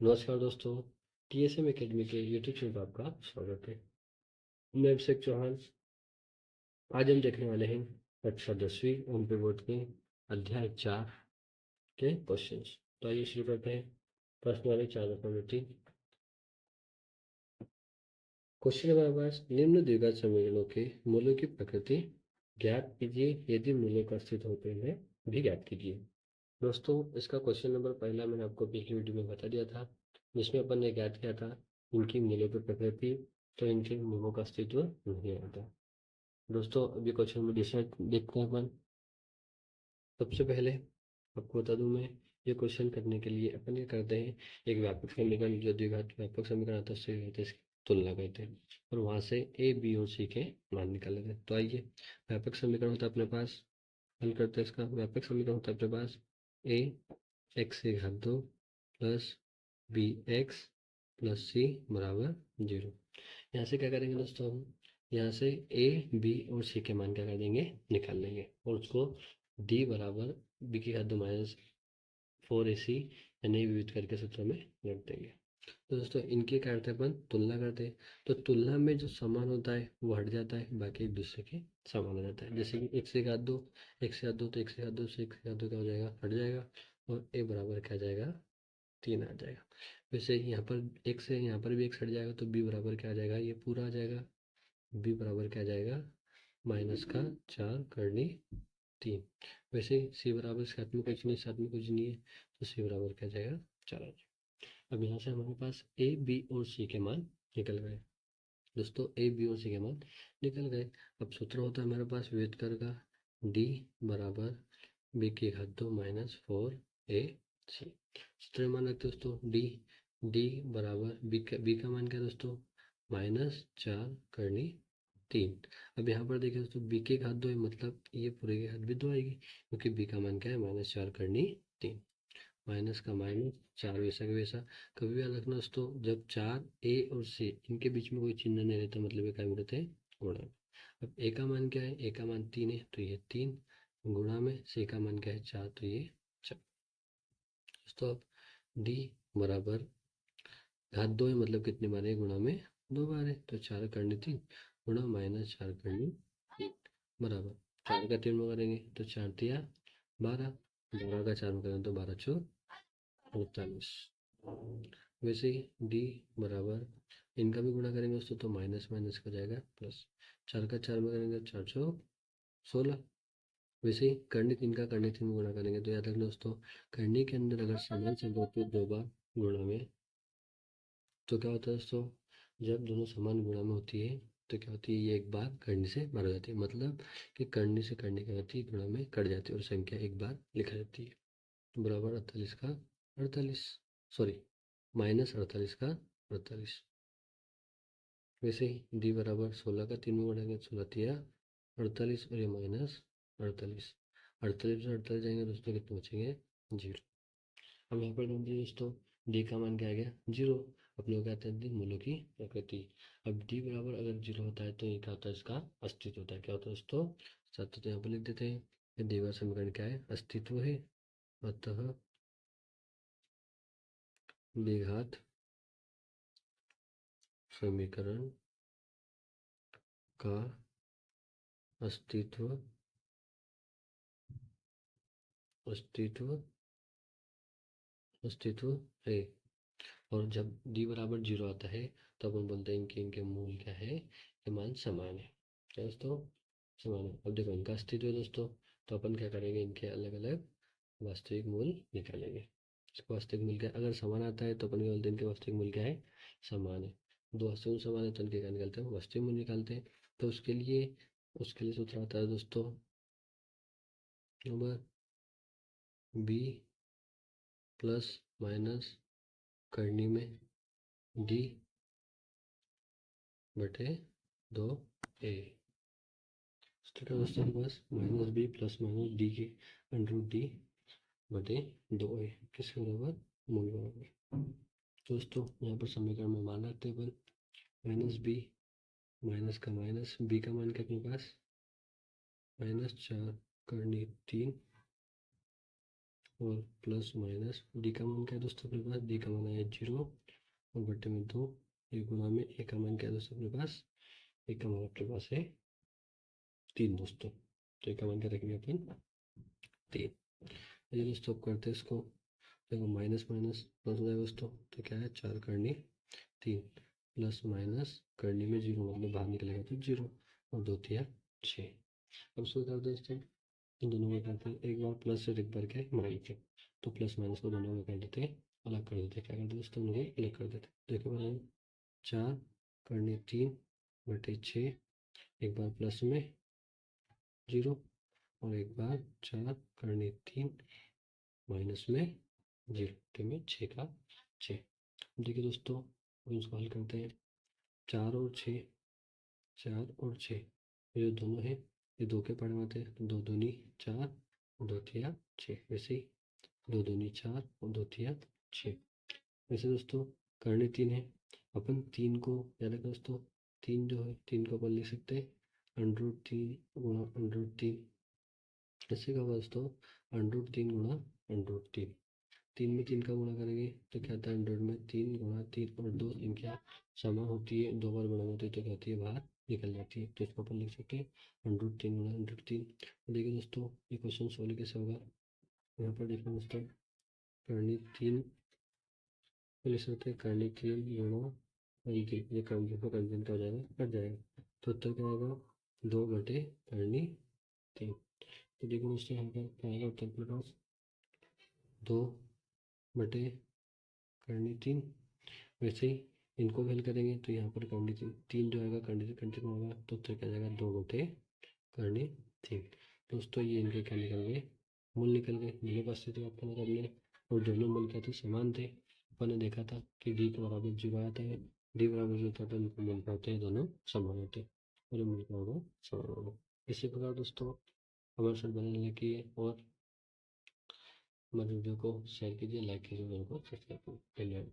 नमस्कार दोस्तों, TSM academy के यूट्यूब चैनल पर आपका स्वागत है। मैं अभिषेक चौहान। आज हम देखने वाले हैं कक्षा 10वीं ओम पे बोर्ड के अध्याय 4 के क्वेश्चंस। तो आइए शुरू करते हैं। प्रश्न वाले 4.3 क्वेश्चन हमारे पास, निम्न द्विघात समीकरणों के मूलों की प्रकृति ज्ञात कीजिए, यदि मूलों का अस्तित्व होते हैं भी ज्ञात कीजिए। दोस्तों, इसका क्वेश्चन नंबर पहला मैंने आपको पिछली वीडियो में बता दिया था, जिसमें अपन ने ज्ञात किया था इनकी मूलों की प्रकृति, तो इनके मूलों का अस्तित्व नहीं आता। दोस्तों, अभी क्वेश्चन में डिसाइड देखते हैं अपन। सबसे पहले आपको बता दूं मैं, ये क्वेश्चन करने के लिए अपन ये करते हैं, एक व्यापक समीकरण जो द्विघात व्यापक समीकरण आता है उससे इसकी तुलना करते हैं और वहां से ए बी और सी के मान निकाल लेते हैं। तो आइए, व्यापक समीकरण होता है अपने पास, हल करते हैं। इसका व्यापक समीकरण होता है अपने पास ए एक्स की घात 2 प्लस बी एक्स प्लस सी बराबर 0। यहाँ से क्या करेंगे दोस्तों, हम यहाँ से ए बी और सी के मान क्या कर देंगे, निकाल लेंगे और उसको डी बराबर बी की घात 2 माइनस 4ac यानी विविध करके सूत्र में रख देंगे। तो दोस्तों, इनके क्या करते हैं अपन, तुलना करते हैं। तो तुलना में जो समान होता है वो हट जाता है, बाकी एक दूसरे के समान हो जाता है। जैसे कि x से घात 2 x से घात 2 तो x से घात 2 से x से घात 2 क्या हो जाएगा, हट जाएगा और a बराबर क्या जाएगा, 3 आ जाएगा। वैसे यहाँ पर x है, यहाँ पर भी x हट जाएगा तो b बराबर क्या आ जाएगा, ये पूरा आ जाएगा। b बराबर क्या आ जाएगा, माइनस का 4 करनी 3। वैसे c बराबर साथ में कुछ नहीं, साथ में कुछ नहीं है, तो c बराबर क्या आ जाएगा, 4 आ जाएगा। अब यहाँ से हमारे पास ए बी और सी के मान निकल गए। दोस्तों, ए बी और सी के मान निकल गए। अब सूत्र होता है हमारे पास विभेद कर का, डी बराबर बी की घात 2 माइनस 4ac। सूत्र में मान रखते हैं दोस्तों, डी बराबर बी का मान क्या है दोस्तों, -4 करनी 3। अब यहाँ पर देखिए दोस्तों, बी की घात 2 है, मतलब ये पूरे की घात भी 2 आएगी, क्योंकि बी का मान क्या है, -4 करनी 3। माइनस का माइनस, 4 वैसा का वैसा। कभी भी याद रखना दोस्तों, जब 4 ए और सी इनके बीच में कोई चिन्ह नहीं रहता, मतलब ये क्या बोलते हैं, गुणा। अब ए का मान क्या है, ए का मान 3 है तो ये 3 गुणा में सी का मान क्या है, 4 तो ये 4। दोस्तों, अब डी बराबर घात 2 है, मतलब कितने बार है, गुणा में 2 बार है, तो 4 करनी 3 गुणा -4 करनी 3 बराबर 4 का 3 में करेंगे तो 4 तिया 12, 12 का 4 में करेंगे तो 12 चौक 48। वैसे ही डी बराबर, इनका भी गुणा करेंगे दोस्तों तो माइनस माइनस का जाएगा प्लस, 4 का 4 में करेंगे तो 4 चौक 16। वैसे ही करनी 3 का करनी 3 में गुणा करेंगे तो याद रखना दोस्तों, करनी के अंदर अगर समान संख्या होती है 2 बार गुणा में, तो क्या होता है दोस्तों, जब दोनों समान गुणा में होती है तो क्या होती है, ये एक बार करनी से बाहर हो जाती है, मतलब कि करनी से करनी क्या होती है, गुणा में कट जाती है और संख्या एक बार लिखा जाती है। तो बराबर 48 का 48, सॉरी -48 का 48। वैसे ही डी बराबर 16 का 3 में बढ़ाएंगे, 16 तिया 48 और ये -48, 48 से 48 जाएंगे दोस्तों, कितने बचेंगे, 0। अब यहाँ पर ढूंढिए दोस्तों, डी का मान क्या आ गया, 0। अपने को क्या कहते हैं, मूलों की प्रकृति। अब डी बराबर अगर 0 होता है तो ये क्या होता है, इसका अस्तित्व होता है। क्या होता है दोस्तों, साथ तो यहाँ पर लिख देते हैं, ये डी का समीकरण क्या है, अस्तित्व है। अतः द्विघात समीकरण का अस्तित्व अस्तित्व अस्तित्व है। और जब डी बराबर 0 आता है तो अपन बोलते हैं कि इनके मूल क्या है, ये मान समान है। क्या दोस्तों, समान है। अब देखो इनका अस्तित्व है दोस्तों, तो अपन क्या करेंगे, इनके अलग अलग वास्तविक मूल निकालेंगे। इसका वास्तविक मूल क्या है, अगर समान आता है तो अपन क्या बोलते हैं, इनके वास्तविक मूल क्या है, समान है। दो वास्तविक मूल समान है तो इनके क्या निकालते हैं, वास्तविक मूल निकालते हैं। तो उसके लिए सूत्र आता है दोस्तों, नंबर बी प्लस माइनस करनी में डी बटे 2a। ठीक है दोस्तों, के पास -b प्लस माइनस डी के √d बटे 2a किसके बराबर, मूल बराबर। दोस्तों, यहाँ पर समीकरण में मान रखते हैं अपन, -b माइनस का माइनस, b का मान क्या अपने पास, -4 करनी 3 और प्लस माइनस डी का मान क्या है दोस्तों अपने पास, डी का मान है 0 और बटे में 2, ये गुणा में ए का मान क्या है दोस्तों अपने पास, ए का मान अपने पास है 3 दोस्तों। तो ए का मान क्या रखेंगे अपन 3। ये दोस्तों अब करते हैं इसको, देखो माइनस माइनस प्लस हो जाएगा दोस्तों, तो क्या है 4 करनी 3 प्लस माइनस करनी में 0 मतलब बाहर निकलेगा तो 0 और 2 तिया 6। अब इसको कर दोस्तों दोनों में करते हैं, एक बार प्लस से एक बार क्या है माइनस है, तो प्लस माइनस को दोनों में कर देते हैं, अलग कर देते हैं, क्या करते हैं दोस्तों दोनों को अलग कर देते हैं। देखो बनाए 4 करनी 3 बटे 6, एक बार प्लस में 0 और एक बार 4 करनी 3 माइनस में 0 तो में 6 का 6। देखिए दोस्तों अब इसको हल करते हैं, 4 और 6, 4 और 6 ये जो दोनों हैं ये 2 के पावर में आते हैं, तो 2 दूनी 4 और 2 तिया 6, वैसे ही 2 दूनी 4 और 2 तिया 6। वैसे दोस्तों करनी 3 है, अपन 3 को याद रखें दोस्तों, 3 जो है 3 को अपन लिख सकते हैं √3 गुणा √3, ऐसे का होगा दोस्तों √3 गुणा √3, 3 में 3 का गुणा करेंगे तो क्या आता है 100 में 3 गुणा 3 और 2 संख्या समान होती है, 2 बार गुणा होती है तो क्या होती है बाहर निकल जाती है, तो इसको अपन लिख सकते हैं √3 गुणा √3। देखिए दोस्तों ये क्वेश्चन सोल्व कैसे होगा, यहाँ पर देखिए दोस्तों करनी 3 लिख सकते हैं, करनी 3 गुणा 3, ये कंजन का हो जाएगा कट जाएगा, तो उत्तर क्या आएगा 2 बटे करनी 3। तो देखिए दोस्तों यहाँ पर क्या आएगा उत्तर के पास 2 बटे करनी 3। वैसे ही इनको हल करेंगे तो यहाँ पर करनी 3 जो आएगा करनी कंटिन्यू होगा, तो उत्तर क्या जाएगा 2 बटे करनी 3। दोस्तों ये इनके क्या निकल गए, मूल निकल गए, मूल्य उपस्थित अपन ने हमने, और दोनों मूल क्या थे समान थे। अपन ने देखा था कि डी के बराबर 0 आता है, डी बराबर 0 था तो इनको मूल क्या होते हैं दोनों समान होते हैं, और ये मूल क्या होगा समान होगा। इसी प्रकार दोस्तों हमारे साथ बने रहने की, और हमारे वीडियो को शेयर कीजिए, लाइक कीजिए, वीडियो को सब्सक्राइब कीजिए। धन्यवाद।